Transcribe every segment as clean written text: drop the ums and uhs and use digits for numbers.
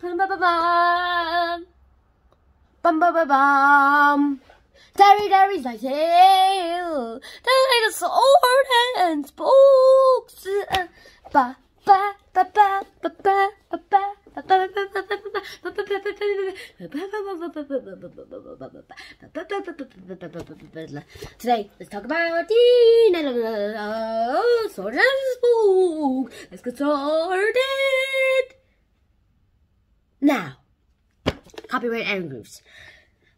Bum bum bum bum. Bum bum bum bum. Terry's like tail. The little sword and spooks. Ba ba ba ba ba ba ba ba. Today, let's talk about the night of the sword and spook. Let's get started. Now, copyright and grooves.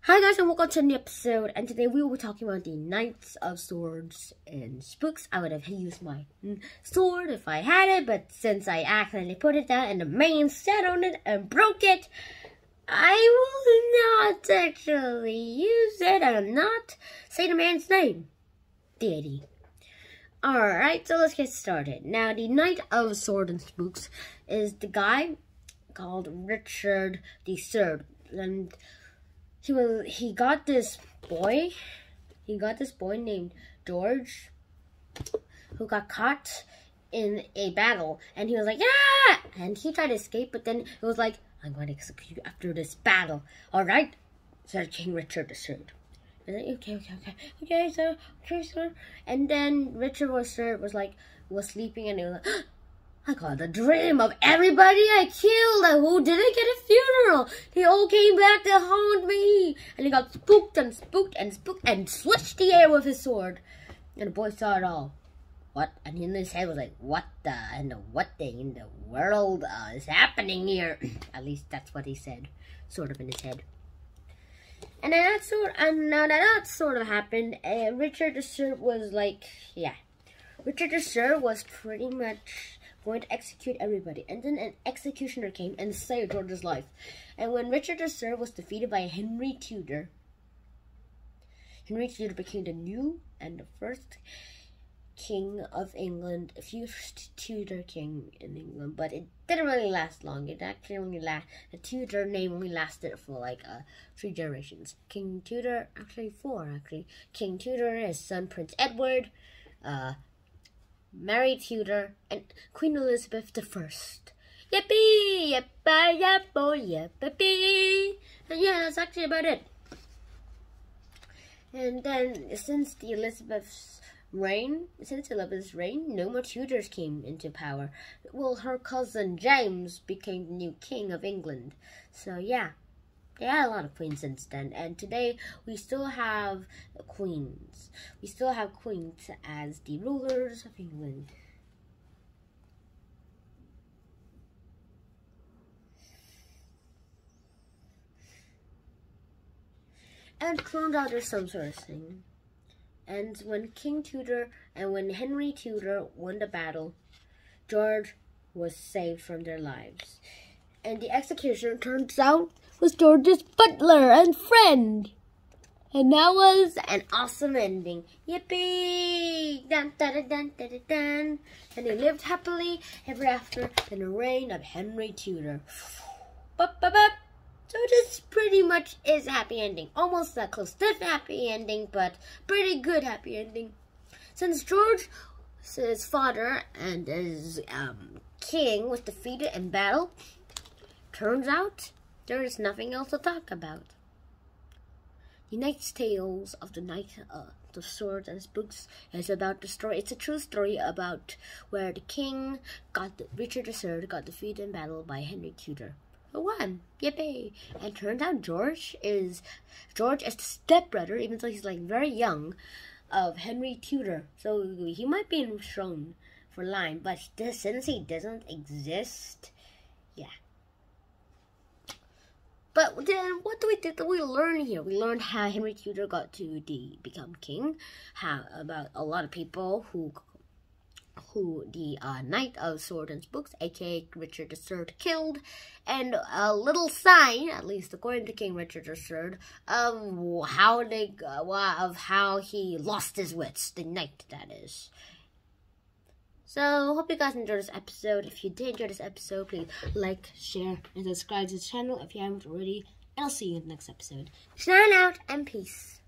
Hi guys, and welcome to a new episode. And today we will be talking about the Knights of Swords and Spooks. I would have used my sword if I had it, but since I accidentally put it down and the man sat on it and broke it, I will not actually use it. I will not say the man's name. Deity. Alright, so let's get started. Now, the Knight of Swords and Spooks is the guy called Richard III. And he got this boy named George, who got caught in a battle, and he was like, yeah, and he tried to escape, but then it was like, I'm going to execute you after this battle. All right, said King Richard III. And then, okay, sir. And then Richard was sleeping, and he was like, I got a dream of everybody I killed who didn't get a funeral. They all came back to haunt me. And he got spooked and switched the air with his sword. And the boy saw it all. What? And in his head was like, what in the world is happening here? At least that's what he said, sort of in his head. And then that sort of happened. And Richard III was like, yeah. Richard III was pretty much going to execute everybody, and then an executioner came and saved George's life. And when Richard III was defeated by Henry Tudor became the new and the first king of England, the first Tudor king in England. But it didn't really last long. It actually only the Tudor name only lasted for like 3 generations. King Tudor, actually 4 actually. King Tudor, his son Prince Edward, Mary Tudor, and Queen Elizabeth I. Yippee! Yippee! And yeah, that's actually about it. And then, since Elizabeth's reign, no more Tudors came into power. Well, her cousin James became the new king of England. So yeah. They had a lot of queens since then, and today we still have queens. We still have queens as the rulers of England. And it turns out there's some sort of thing. And when when Henry Tudor won the battle, George was saved from their lives. And the executioner, turns out, was George's butler and friend. And that was an awesome ending. Yippee! Dun, dun, dun, dun, dun, dun. And they lived happily ever after in the reign of Henry Tudor. So this pretty much is a happy ending. Almost that close to a happy ending, but pretty good happy ending. Since George, his father and his king, was defeated in battle, turns out there is nothing else to talk about. The Knight's Tales of the Knight of Swords and Spooks is about the story. It's a true story about where the king Richard III got defeated in battle by Henry Tudor. Who won? Yippee! And turns out George is the stepbrother, even though he's like very young, of Henry Tudor. So he might be in throne for line, but since he doesn't exist, yeah. But then, what did we learn here? We learned how Henry Tudor got to become king. How about a lot of people who the Knight of Swords and Spooks, aka Richard III, killed, and a little sign, at least according to King Richard III, of how he lost his wits. The knight, that is. So, hope you guys enjoyed this episode. If you did enjoy this episode, please like, share, and subscribe to the channel if you haven't already. And I'll see you in the next episode. Sign out, and peace.